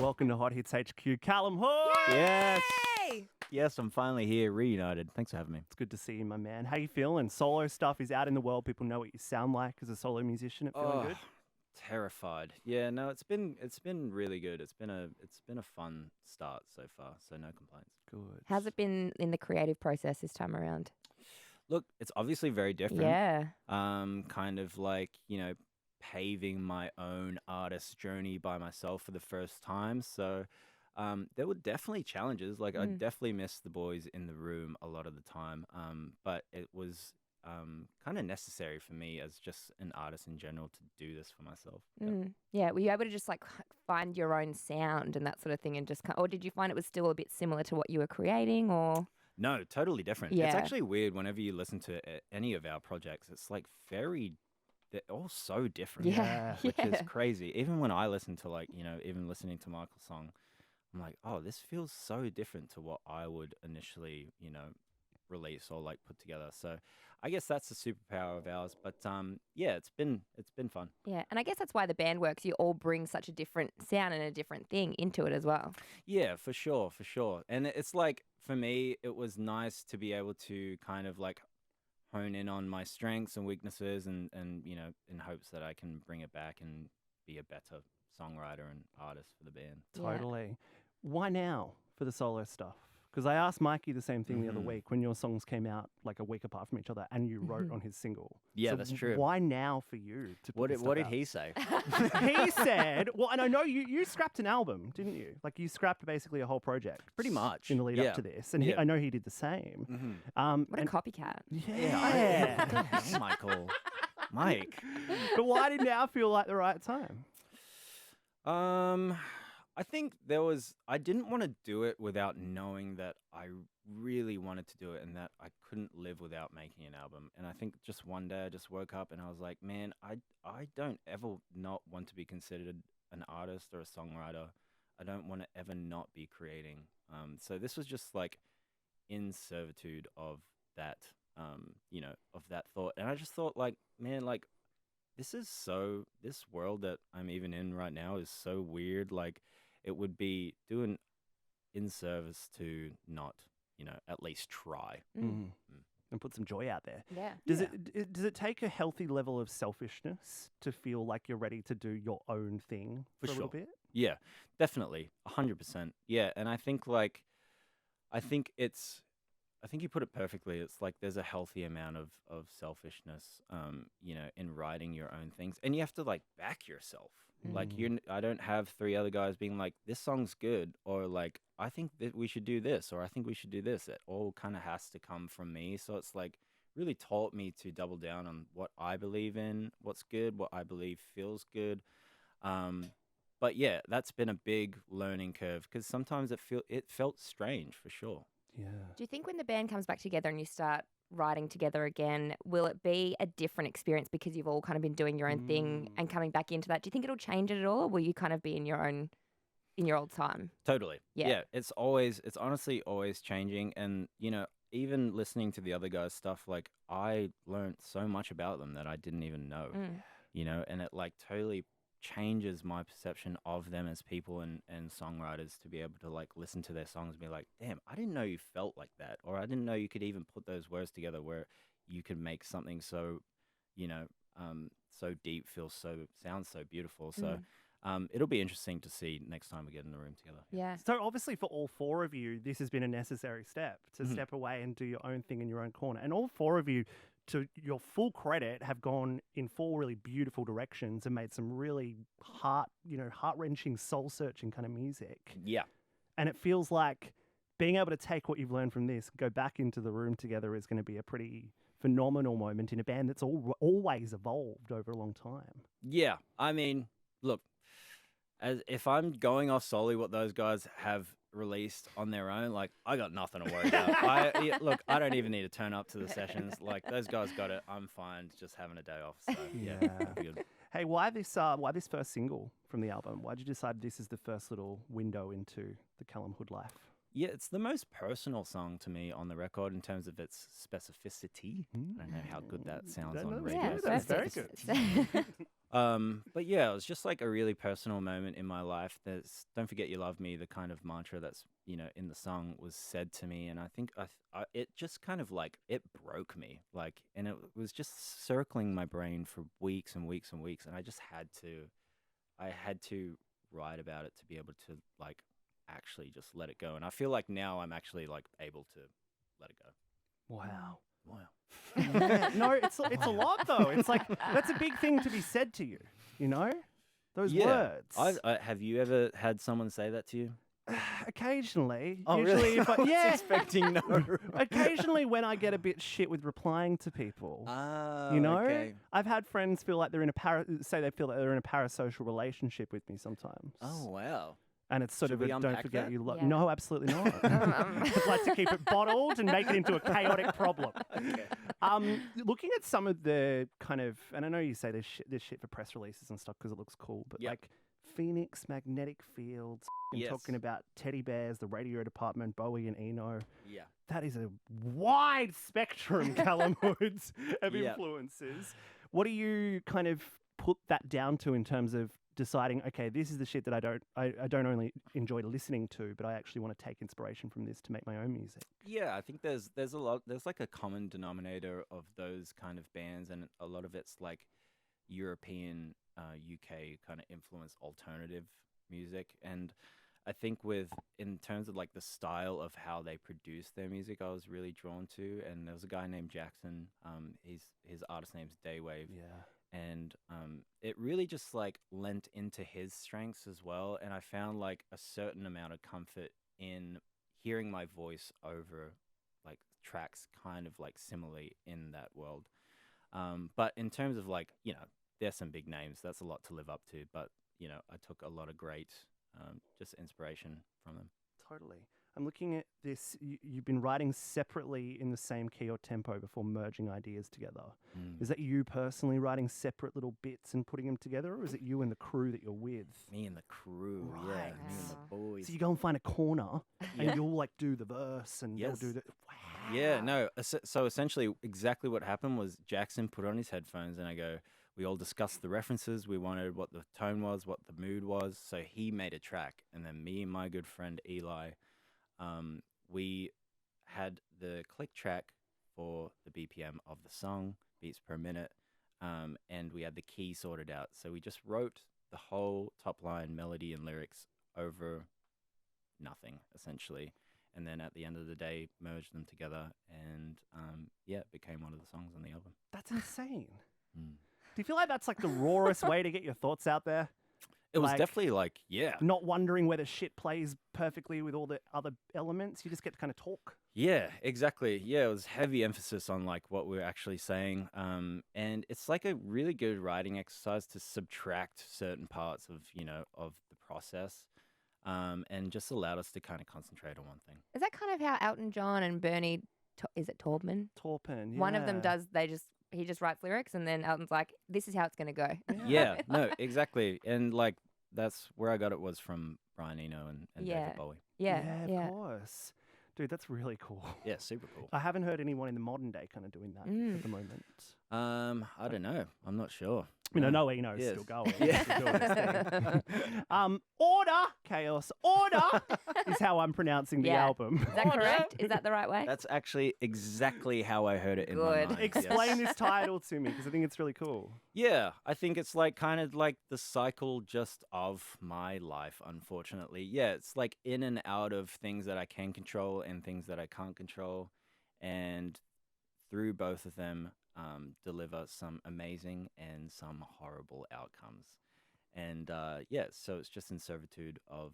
Welcome to Hot Hits HQ, Calum Hood. Yes. Yay! Yes, I'm finally here, reunited. Thanks for having me. It's good to see you, my man. How you feeling? Solo stuff is out in the world. People know what you sound like as a solo musician. It feeling good? Terrified. Yeah, no, it's been really good. It's been a fun start so far, so no complaints. Good. How's it been in the creative process this time around? Look, it's obviously very different. Yeah. Kind of like, paving my own artist journey by myself for the first time. So there were definitely challenges. Like I definitely missed the boys in the room a lot of the time. But it was kind of necessary for me as just an artist in general to do this for myself. Yep. Yeah. Were you able to just like find your own sound and that sort of thing, and just or did you find it was still a bit similar to what you were creating, or? No, totally different. Yeah. It's actually weird whenever you listen to any of our projects. It's like they're all so different. Yeah. Which is crazy. Even when I listen to even listening to Michael's song, I'm like, oh, this feels so different to what I would initially, release or like put together. So I guess that's the superpower of ours. But yeah, it's been fun. Yeah, and I guess that's why the band works. You all bring such a different sound and a different thing into it as well. Yeah, for sure. And it's like, for me, it was nice to be able to kind of like hone in on my strengths and weaknesses and in hopes that I can bring it back and be a better songwriter and artist for the band. Totally. Why now for the solo stuff? Because I asked Mikey the same thing the other week when your songs came out like a week apart from each other and you wrote on his single. Yeah, So that's true. Why now for you to put What this did stuff out? he say? He said, well, and I know you scrapped an album, didn't you? Like you scrapped basically a whole project. Pretty much. In the lead up to this. And I know he did the same. What a copycat. Yeah. Michael. Mike. But why did now feel like the right time? I think I didn't want to do it without knowing that I really wanted to do it and that I couldn't live without making an album. And I think just one day I just woke up and I was like, man, I don't ever not want to be considered an artist or a songwriter. I don't want to ever not be creating. So this was just like in servitude of that, of that thought. And I just thought like, man, like this world that I'm even in right now is so weird. Like it would be doing in service to not, at least try. And put some joy out there. Yeah. Does it take a healthy level of selfishness to feel like you're ready to do your own thing for a little bit? Yeah, definitely. 100%. Yeah. And I think you put it perfectly. It's like there's a healthy amount of selfishness, in writing your own things. And you have to like back yourself. Like I don't have three other guys being like, this song's good, or like, I think that we should do this, or I think we should do this. It all kind of has to come from me. So it's like really taught me to double down on what I believe in, what's good, what I believe feels good. But yeah, that's been a big learning curve because sometimes it felt strange for sure. Yeah. Do you think when the band comes back together and you start writing together again, will it be a different experience because you've all kind of been doing your own thing and coming back into that? Do you think it'll change it at all, or will you kind of be in your old time? Totally. Yeah. It's honestly always changing. And, even listening to the other guys' stuff, like I learned so much about them that I didn't even know, and it like totally changes my perception of them as people and songwriters to be able to like listen to their songs and be like, damn, I didn't know you felt like that, or I didn't know you could even put those words together where you could make something so so deep sounds so beautiful. So it'll be interesting to see next time we get in the room together. Yeah. So obviously for all four of you, this has been a necessary step to step away and do your own thing in your own corner. And all four of you, to your full credit, have gone in four really beautiful directions and made some really heart-wrenching, soul-searching kind of music. Yeah. And it feels like being able to take what you've learned from this, go back into the room together is going to be a pretty phenomenal moment in a band that's always evolved over a long time. Yeah. I mean, look, if I'm going off solely what those guys have released on their own, like I got nothing to worry about. I don't even need to turn up to the sessions. Like those guys got it. I'm fine just having a day off. So yeah, it'll be good. Hey, why this first single from the album? Why did you decide this is the first little window into the Calum Hood life? Yeah, it's the most personal song to me on the record in terms of its specificity. I don't know how good that sounds on radio. Yeah, That's very good. But yeah, it was just like a really personal moment in my life. There's "Don't Forget You Love Me," the kind of mantra that's in the song was said to me, and I think it just kind of like it broke me, like, and it was just circling my brain for weeks and weeks and weeks, and I had to write about it to be able to like actually just let it go, and I feel like now I'm actually like able to let it go. Wow. Wow. Yeah, no, it's a lot though. It's like that's a big thing to be said to you. Those words. Have you ever had someone say that to you? Occasionally, Oh, usually really? if I, I was yeah, expecting no. occasionally when I get a bit shit with replying to people. Okay. I've had friends feel like say they feel that they're in a parasocial relationship with me sometimes. Oh, wow. And it's sort Should of a we don't unpack forget that? you love. Yeah. No, absolutely not. I'd like to keep it bottled and make it into a chaotic problem. Okay. Looking at some of the kind of, and I know you say this shit for press releases and stuff because it looks cool, but Yep. like Phoenix, magnetic fields, Yes. talking about teddy bears, the radio department, Bowie and Eno. Yeah. That is a wide spectrum, Calum Hoods, of Yep. influences. What do you kind of put that down to in terms of deciding, okay, this is the shit that I don't only enjoy listening to, but I actually want to take inspiration from this to make my own music? Yeah, I think there's like a common denominator of those kind of bands, and a lot of it's like European, UK kind of influence alternative music, and I think in terms of like the style of how they produce their music, I was really drawn to, and there was a guy named Jackson. His artist name's Daywave. Yeah. And it really just like lent into his strengths as well, and I found like a certain amount of comfort in hearing my voice over like tracks kind of like similarly in that world. But in terms of like there's some big names, that's a lot to live up to, but I took a lot of great just inspiration from them. Totally. I'm looking at this. You've been writing separately in the same key or tempo before merging ideas together. Is that you personally writing separate little bits and putting them together, or is it you and the crew that you're with? Me and the crew, yeah, Right. me and the boys. So you go and find a corner Yeah. and you'll like do the verse and Yes. they'll do the. Wow. Yeah, no. So essentially, exactly what happened was Jackson put on his headphones, and we all discussed the references. We wanted what the tone was, what the mood was. So he made a track, and then me and my good friend Eli, we had the click track for the BPM of the song, beats per minute, and we had the key sorted out. So we just wrote the whole top line melody and lyrics over nothing, essentially. And then at the end of the day, merged them together, and it became one of the songs on the album. That's insane. Mm. Do you feel like that's like the rawest way to get your thoughts out there? It was Like, definitely like, yeah. Not wondering whether shit plays perfectly with all the other elements. You just get to kind of talk. Yeah, exactly. Yeah, it was heavy emphasis on like what we were actually saying. And it's like a really good writing exercise to subtract certain parts of the process. And just allowed us to kind of concentrate on one thing. Is that kind of how Elton John and Bernie, is it Taubman? Taupin, yeah. One of them does, he just writes lyrics and then Elton's like, this is how it's going to go. Yeah, no, exactly. And like, that's where I got it was from Brian Eno and Yeah. David Bowie. Yeah. Of course. Dude, that's really cool. Yeah, super cool. I haven't heard anyone in the modern day kind of doing that at the moment. I don't know. I'm not sure. I mean, I know Eno's Yes. still going. Yeah. He's doing his thing. Order, chaos, order is how I'm pronouncing the Yeah. album. Is that correct? Is that the right way? That's actually exactly how I heard it in my Good. mind. Explain yes. this title to me because I think it's really cool. Yeah, I think it's like kind of like the cycle just of my life, unfortunately. Yeah, it's like in and out of things that I can control and things that I can't control. And through both of them, deliver some amazing and some horrible outcomes. And so it's just in servitude of,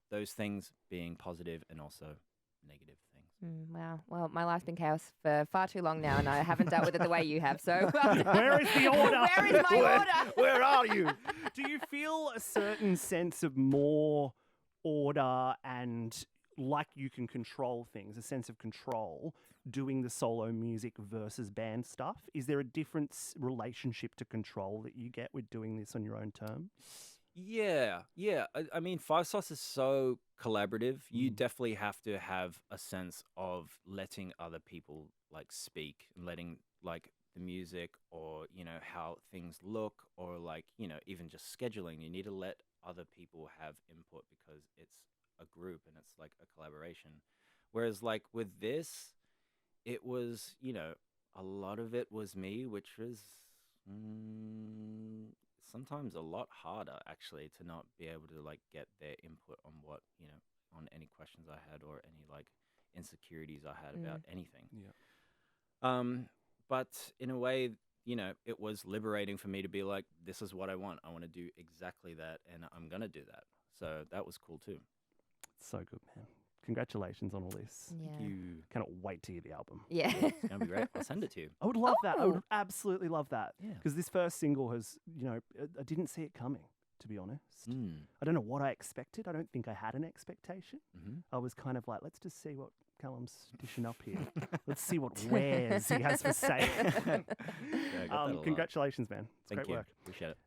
those things being positive and also negative things. Wow. Well, my life's been chaos for far too long now, and I haven't dealt with it the way you have. So Where is the order? Where is my order? Where are you? Do you feel a certain sense of more order and like you can control things, a sense of control, doing the solo music versus band stuff? Is there a different relationship to control that you get with doing this on your own terms? Yeah. I mean, Five Sauce is so collaborative. You definitely have to have a sense of letting other people like speak and letting like the music, or how things look, or like even just scheduling. You need to let other people have input because it's a group and it's like a collaboration. Whereas like with this, it was a lot of it was me, which was sometimes a lot harder actually to not be able to like get their input on what on any questions I had or any like insecurities I had about anything. Yeah. But in a way, it was liberating for me to be like, this is what I want. I want to do exactly that, and I'm gonna do that. So that was cool too. So good, man. Congratulations on all this. Yeah. Thank you. Cannot wait to hear the album. Yeah. It's gonna be great. I'll send it to you. I would love that. I would Oh. absolutely love that. Yeah. Because this first single has, I didn't see it coming, to be honest. I don't know what I expected. I don't think I had an expectation. I was kind of like, let's just see what Calum's dishing up here. Let's see what wares he has for sale. Yeah, I got that a lot. Congratulations, man. It's Thank great you. work. Appreciate it.